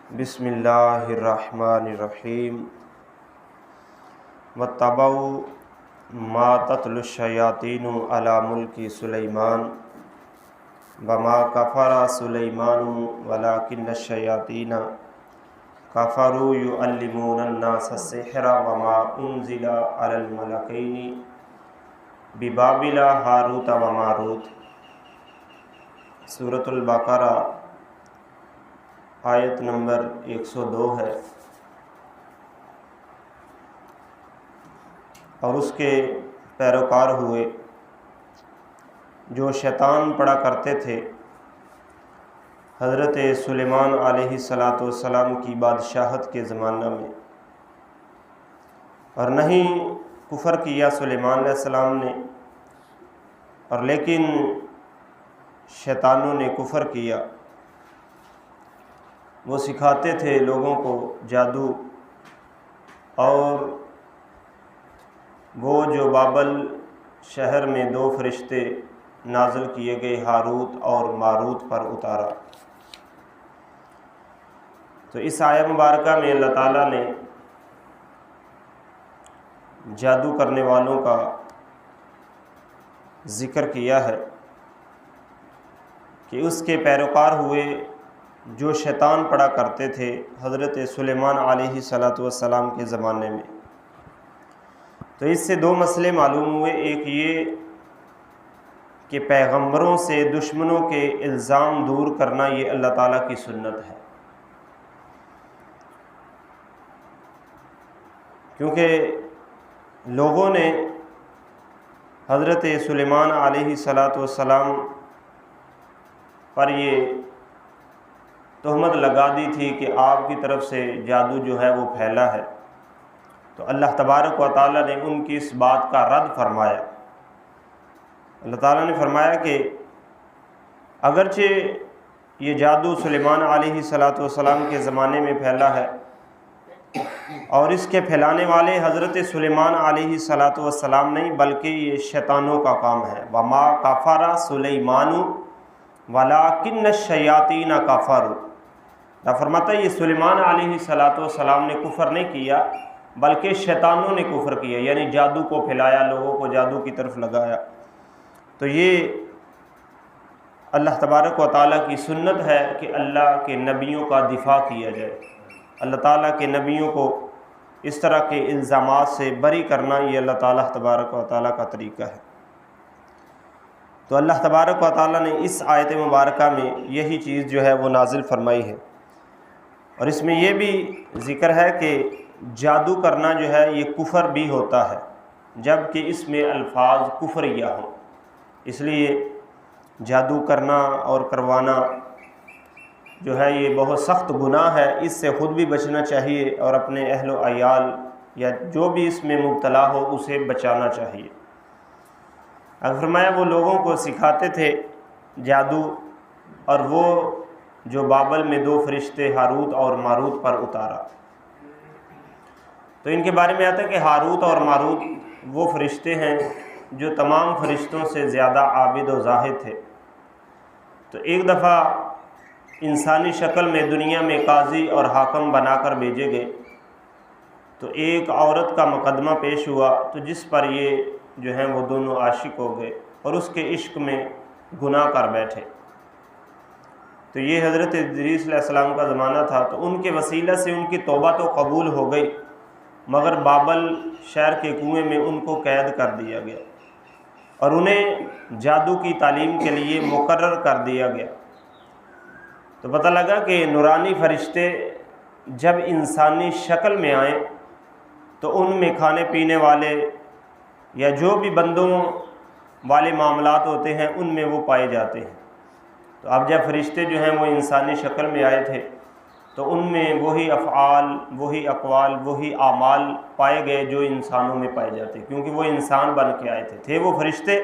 بسم اللہ الرحمن الرحیم واتبعوا ما تتلو الشیاطین علی ملک سلیمان وما کفر سلیمان ولکن الشیاطین کفروا یعلمون الناس السحر وما انزل علی الملکین ببابل ہاروت و ماروت۔ سورۃ البقرہ آیت نمبر 102 ہے، اور اس کے پیروکار ہوئے جو شیطان پڑھا کرتے تھے حضرت سلیمان علیہ السلام کی بادشاہت کے زمانہ میں، اور نہیں کفر کیا سلیمان علیہ السلام نے، اور لیکن شیطانوں نے کفر کیا۔ وہ سکھاتے تھے لوگوں کو جادو، اور وہ جو بابل شہر میں 2 فرشتے نازل کیے گئے ہاروت اور ماروت پر اتارا۔ تو اس آیہ مبارکہ میں اللہ تعالیٰ نے جادو کرنے والوں کا ذکر کیا ہے کہ اس کے پیروکار ہوئے جو شیطان پڑھا کرتے تھے حضرت سلیمان علیہ السلام کے زمانے میں۔ تو اس سے 2 مسئلے معلوم ہوئے، ایک یہ کہ پیغمبروں سے دشمنوں کے الزام دور کرنا یہ اللہ تعالیٰ کی سنت ہے، کیونکہ لوگوں نے حضرت سلیمان علیہ السلام پر یہ تہمت لگا دی تھی کہ آپ کی طرف سے جادو جو ہے وہ پھیلا ہے۔ تو اللہ تبارک و تعالیٰ نے ان کی اس بات کا رد فرمایا۔ اللہ تعالیٰ نے فرمایا کہ اگرچہ یہ جادو سلیمان علیہ السلام کے زمانے میں پھیلا ہے، اور اس کے پھیلانے والے حضرت سلیمان علیہ السلام نہیں بلکہ یہ شیطانوں کا کام ہے۔ وما کفر سلیمان ولکن الشیاطین کفروا۔ اللہ فرماتا ہے یہ سلیمان علیہ السلام نے کفر نہیں کیا بلکہ شیطانوں نے کفر کیا، یعنی جادو کو پھیلایا، لوگوں کو جادو کی طرف لگایا۔ تو یہ اللہ تبارک و تعالیٰ کی سنت ہے کہ اللہ کے نبیوں کا دفاع کیا جائے، اللہ تعالیٰ کے نبیوں کو اس طرح کے الزامات سے بری کرنا، یہ اللہ تعالیٰ تبارک و تعالیٰ کا طریقہ ہے۔ تو اللہ تبارک و تعالیٰ نے اس آیت مبارکہ میں یہی چیز جو ہے وہ نازل فرمائی ہے، اور اس میں یہ بھی ذکر ہے کہ جادو کرنا جو ہے یہ کفر بھی ہوتا ہے، جبکہ اس میں الفاظ کفریہ ہوں۔ اس لیے جادو کرنا اور کروانا جو ہے یہ بہت سخت گناہ ہے، اس سے خود بھی بچنا چاہیے اور اپنے اہل و عیال یا جو بھی اس میں مبتلا ہو اسے بچانا چاہیے۔ اب فرمایا وہ لوگوں کو سکھاتے تھے جادو، اور وہ جو بابل میں 2 فرشتے ہاروت اور ماروت پر اتارا۔ تو ان کے بارے میں آتا ہے کہ ہاروت اور ماروت وہ فرشتے ہیں جو تمام فرشتوں سے زیادہ عابد و زاہد تھے۔ تو ایک دفعہ انسانی شکل میں دنیا میں قاضی اور حاکم بنا کر بھیجے گئے، تو ایک عورت کا مقدمہ پیش ہوا، تو جس پر یہ جو ہیں وہ دونوں عاشق ہو گئے اور اس کے عشق میں گناہ کر بیٹھے۔ تو یہ حضرت ادریس علیہ السلام کا زمانہ تھا، تو ان کے وسیلہ سے ان کی توبہ تو قبول ہو گئی، مگر بابل شہر کے کنویں میں ان کو قید کر دیا گیا اور انہیں جادو کی تعلیم کے لیے مقرر کر دیا گیا۔ تو پتہ لگا کہ نورانی فرشتے جب انسانی شکل میں آئیں تو ان میں کھانے پینے والے یا جو بھی بندوں والے معاملات ہوتے ہیں ان میں وہ پائے جاتے ہیں۔ تو اب جب فرشتے جو ہیں وہ انسانی شکل میں آئے تھے تو ان میں وہی افعال، وہی اقوال، وہی اعمال پائے گئے جو انسانوں میں پائے جاتے، کیونکہ وہ انسان بن کے آئے تھے وہ فرشتے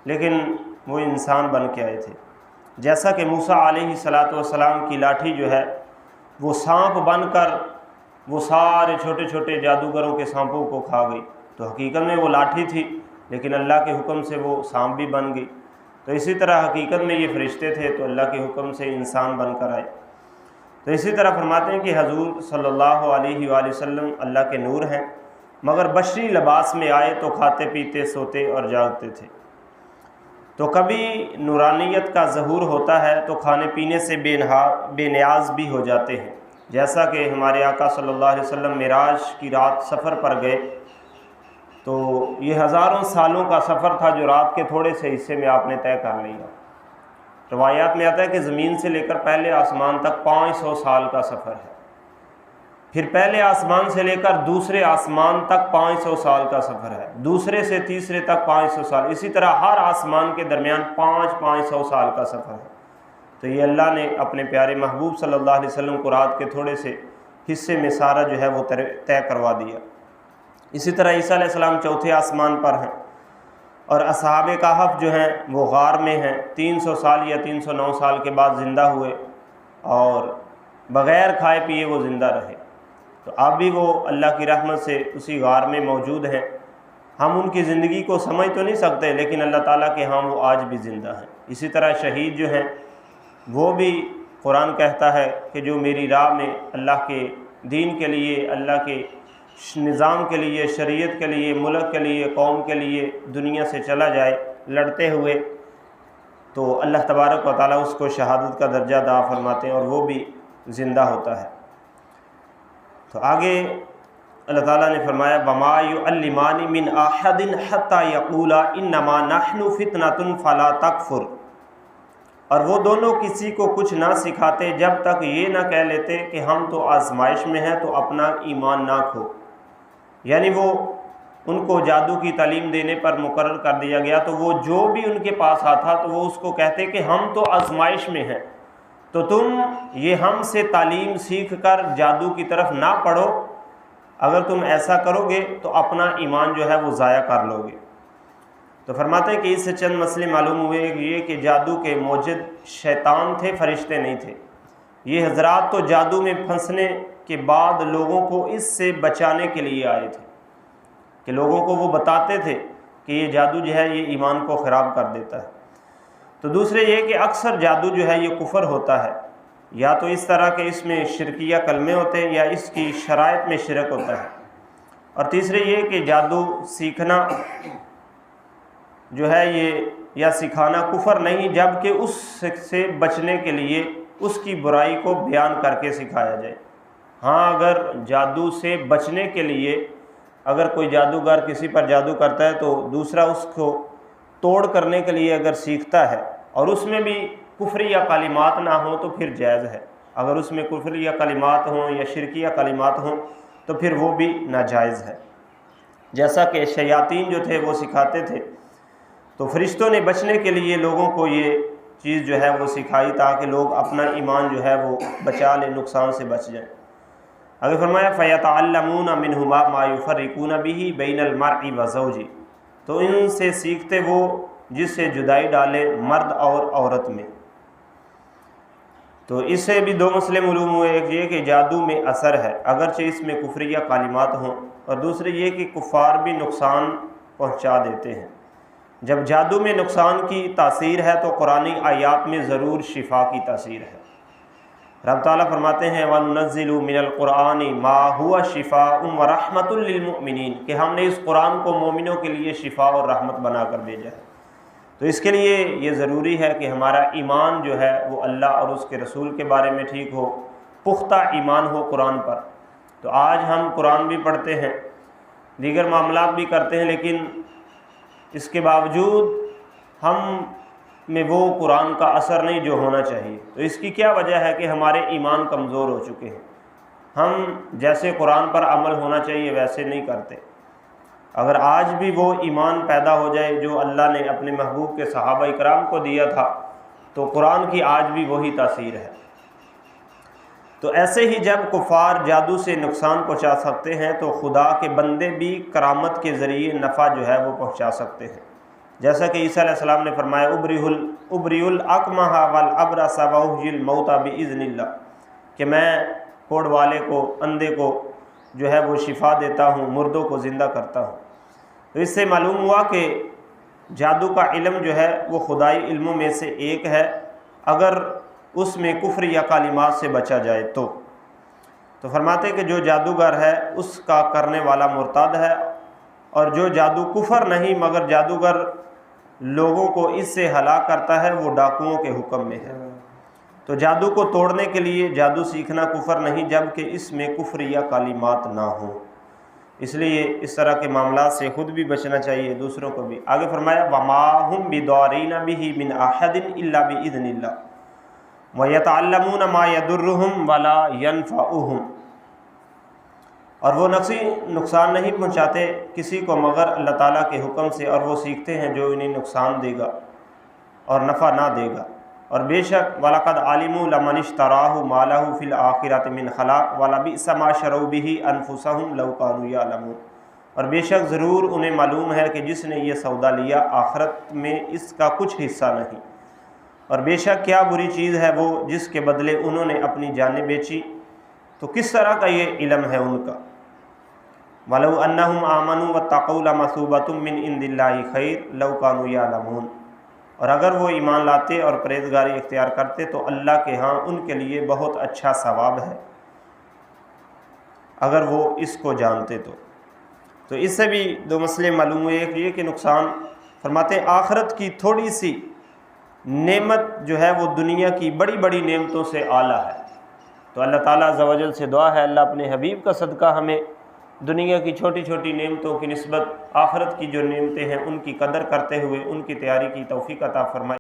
لیکن وہ انسان بن کے آئے تھے۔ جیسا کہ موسیٰ علیہ السلام کی لاٹھی جو ہے وہ سانپ بن کر وہ سارے چھوٹے چھوٹے جادوگروں کے سانپوں کو کھا گئی، تو حقیقت میں وہ لاٹھی تھی لیکن اللہ کے حکم سے وہ سانپ بھی بن گئی۔ تو اسی طرح حقیقت میں یہ فرشتے تھے تو اللہ کے حکم سے انسان بن کر آئے۔ تو اسی طرح فرماتے ہیں کہ حضور صلی اللہ علیہ وآلہ وسلم اللہ کے نور ہیں، مگر بشری لباس میں آئے تو کھاتے پیتے سوتے اور جاگتے تھے۔ تو کبھی نورانیت کا ظہور ہوتا ہے تو کھانے پینے سے بے نیاز بھی ہو جاتے ہیں، جیسا کہ ہمارے آقا صلی اللہ علیہ وسلم معراج کی رات سفر پر گئے تو یہ ہزاروں سالوں کا سفر تھا جو رات کے تھوڑے سے حصے میں آپ نے طے کر لیا۔ روایات میں آتا ہے کہ زمین سے لے کر پہلے آسمان تک 500 سال کا سفر ہے، پھر پہلے آسمان سے لے کر دوسرے آسمان تک 500 سال کا سفر ہے، دوسرے سے تیسرے تک 500 سال، اسی طرح ہر آسمان کے درمیان 500 سال کا سفر ہے۔ تو یہ اللہ نے اپنے پیارے محبوب صلی اللہ علیہ وسلم کو رات کے تھوڑے سے حصے میں سارا جو ہے وہ طے کروا دیا۔ اسی طرح عیسیٰ علیہ السلام چوتھے آسمان پر ہیں، اور اصحاب کہف جو ہیں وہ غار میں ہیں، 300 سال یا 309 سال کے بعد زندہ ہوئے اور بغیر کھائے پیے وہ زندہ رہے۔ تو اب بھی وہ اللہ کی رحمت سے اسی غار میں موجود ہیں۔ ہم ان کی زندگی کو سمجھ تو نہیں سکتے، لیکن اللہ تعالیٰ کے ہاں وہ آج بھی زندہ ہیں۔ اسی طرح شہید جو ہیں وہ بھی قرآن کہتا ہے کہ جو میری راہ میں اللہ کے دین کے لیے، اللہ کے نظام کے لیے، شریعت کے لیے، ملک کے لیے، قوم کے لیے دنیا سے چلا جائے لڑتے ہوئے، تو اللہ تبارک و تعالیٰ اس کو شہادت کا درجہ عطا فرماتے ہیں اور وہ بھی زندہ ہوتا ہے۔ تو آگے اللہ تعالیٰ نے فرمایا وَمَا يُعَلِّمَانِ مِنْ أَحَدٍ حَتَّى يَقُولَا إِنَّمَا نَحْنُ فِتْنَةٌ فَلَا تَكْفُرْ، اور وہ دونوں کسی کو کچھ نہ سکھاتے جب تک یہ نہ کہہ لیتے کہ ہم تو آزمائش میں ہیں تو اپنا ایمان نہ کھو۔ یعنی وہ ان کو جادو کی تعلیم دینے پر مقرر کر دیا گیا، تو وہ جو بھی ان کے پاس آتا تو وہ اس کو کہتے کہ ہم تو آزمائش میں ہیں، تو تم یہ ہم سے تعلیم سیکھ کر جادو کی طرف نہ پڑھو، اگر تم ایسا کرو گے تو اپنا ایمان جو ہے وہ ضائع کر لو گے۔ تو فرماتے ہیں کہ اس سے چند مسئلے معلوم ہوئے، یہ کہ جادو کے موجد شیطان تھے، فرشتے نہیں تھے۔ یہ حضرات تو جادو میں پھنسنے کے بعد لوگوں کو اس سے بچانے کے لیے آئے تھے، کہ لوگوں کو وہ بتاتے تھے کہ یہ جادو جو ہے یہ ایمان کو خراب کر دیتا ہے۔ تو دوسرے یہ کہ اکثر جادو جو ہے یہ کفر ہوتا ہے، یا تو اس طرح کہ اس میں شرکیہ کلمے ہوتے ہیں یا اس کی شرائط میں شرک ہوتا ہے، اور تیسرے یہ کہ جادو سیکھنا جو ہے یہ یا سکھانا کفر نہیں، جبکہ اس سے بچنے کے لیے اس کی برائی کو بیان کر کے سکھایا جائے۔ ہاں اگر جادو سے بچنے کے لیے اگر کوئی جادوگر کسی پر جادو کرتا ہے تو دوسرا اس کو توڑ کرنے کے لیے اگر سیکھتا ہے اور اس میں بھی کفری یا کلمات نہ ہوں تو پھر جائز ہے، اگر اس میں کفری یا کلمات ہوں یا شرکیہ کلمات ہوں تو پھر وہ بھی ناجائز ہے۔ جیسا کہ شیاطین جو تھے وہ سکھاتے تھے، تو فرشتوں نے بچنے کے لیے لوگوں کو یہ چیز جو ہے وہ سکھائی تاکہ لوگ اپنا ایمان جو ہے وہ بچا لیں، نقصان سے بچ جائیں۔ اگر فرمایا فَيَتَعَلَّمُونَ مِنْهُمَا مَا يُفَرِّقُونَ بِهِ بَيْنَ الْمَرْءِ وَزَوْجِهِ، تو ان سے سیکھتے وہ جس سے جدائی ڈالے مرد اور عورت میں۔ تو اس سے بھی دو مسئلے معلوم ہوئے، ایک یہ کہ جادو میں اثر ہے اگرچہ اس میں کفریہ کلمات ہوں، اور دوسرے یہ کہ کفار بھی نقصان پہنچا دیتے ہیں۔ جب جادو میں نقصان کی تاثیر ہے تو قرآنی آیات میں ضرور شفا کی تاثیر ہے۔ رب تعالیٰ فرماتے ہیں وَنُنَزِّلُ مِنَ الْقُرْآنِ مَا هُوَ شِفَاءٌ وَرَحْمَةٌ لِّلْمُؤْمِنِينَ، کہ ہم نے اس قرآن کو مومنوں کے لیے شفا اور رحمت بنا کر بھیجا ہے۔ تو اس کے لیے یہ ضروری ہے کہ ہمارا ایمان جو ہے وہ اللہ اور اس کے رسول کے بارے میں ٹھیک ہو، پختہ ایمان ہو قرآن پر۔ تو آج ہم قرآن بھی پڑھتے ہیں، دیگر معاملات بھی کرتے ہیں، لیکن اس کے باوجود ہم میں وہ قرآن کا اثر نہیں جو ہونا چاہیے۔ تو اس کی کیا وجہ ہے کہ ہمارے ایمان کمزور ہو چکے ہیں، ہم جیسے قرآن پر عمل ہونا چاہیے ویسے نہیں کرتے۔ اگر آج بھی وہ ایمان پیدا ہو جائے جو اللہ نے اپنے محبوب کے صحابہ اکرام کو دیا تھا تو قرآن کی آج بھی وہی تاثیر ہے۔ تو ایسے ہی جب کفار جادو سے نقصان پہنچا سکتے ہیں تو خدا کے بندے بھی کرامت کے ذریعے نفع جو ہے وہ پہنچا سکتے ہیں، جیسا کہ عیسیٰ علیہ السلام نے فرمایا ابری الاکمہ والابرص واحیی الموتى باذن اللہ، کہ میں کوڑ والے کو، اندھے کو جو ہے وہ شفا دیتا ہوں، مردوں کو زندہ کرتا ہوں۔ تو اس سے معلوم ہوا کہ جادو کا علم جو ہے وہ خدائی علموں میں سے ایک ہے۔ اگر اس میں کفر یا کلمات سے بچا جائے تو فرماتے کہ جو جادوگر ہے اس کا کرنے والا مرتد ہے، اور جو جادو کفر نہیں مگر جادوگر لوگوں کو اس سے ہلاک کرتا ہے وہ ڈاکوؤں کے حکم میں ہے۔ تو جادو کو توڑنے کے لیے جادو سیکھنا کفر نہیں جبکہ اس میں کفر یا کلمات نہ ہوں، اس لیے اس طرح کے معاملات سے خود بھی بچنا چاہیے، دوسروں کو بھی۔ آگے فرمایا وَمَا هُمْ بِضَارِّينَ بِهِ مِنْ أَحَدٍ إِلَّا بِإِذْنِ اللَّهِ وَيَتَعَلَّمُونَ مَا يَضُرُّهُمْ وَلَا يَنْفَعُهُمْ، اور وہ نقصان نہیں پہنچاتے کسی کو مگر اللہ تعالیٰ کے حکم سے، اور وہ سیکھتے ہیں جو انہیں نقصان دے گا اور نفع نہ دے گا۔ اور بے شک وَلَقَدْ عَلِمُوا لَمَنِ اشْتَرَاهُ مَا لَهُ فِي الْآخِرَةِ مِنْ خَلَاقٍ وَلَبِئْسَ مَا شَرَوْا بِهِ أَنفُسَهُمْ لَوْ كَانُوا يَعْلَمُونَ، اور بے شک ضرور انہیں معلوم ہے کہ جس نے یہ سودا لیا آخرت میں اس کا کچھ حصہ نہیں، اور بے شک کیا بری چیز ہے وہ جس کے بدلے انہوں نے اپنی جانیں بیچی۔ تو کس طرح کا یہ علم ہے ان کا؟ وَلَوْ أَنَّهُمْ آمَنُوا وَاتَّقَوْا لَمَثُوبَةٌ مِّنْ عِندِ اللَّهِ خَيْرٌ لَوْ كَانُوا يَعْلَمُونَ، اور اگر وہ ایمان لاتے اور پرہیزگاری اختیار کرتے تو اللہ کے ہاں ان کے لیے بہت اچھا ثواب ہے اگر وہ اس کو جانتے تو اس سے بھی دو مسئلے معلوم ہوئے۔ ایک یہ کہ نقصان، فرماتے ہیں آخرت کی تھوڑی سی نعمت جو ہے وہ دنیا کی بڑی بڑی نعمتوں سے اعلیٰ ہے، تو اللہ تعالیٰ عز و جل سے دعا ہے اللہ اپنے حبیب کا صدقہ ہمیں دنیا کی چھوٹی چھوٹی نعمتوں کی نسبت آخرت کی جو نعمتیں ہیں ان کی قدر کرتے ہوئے ان کی تیاری کی توفیق عطا فرمائے۔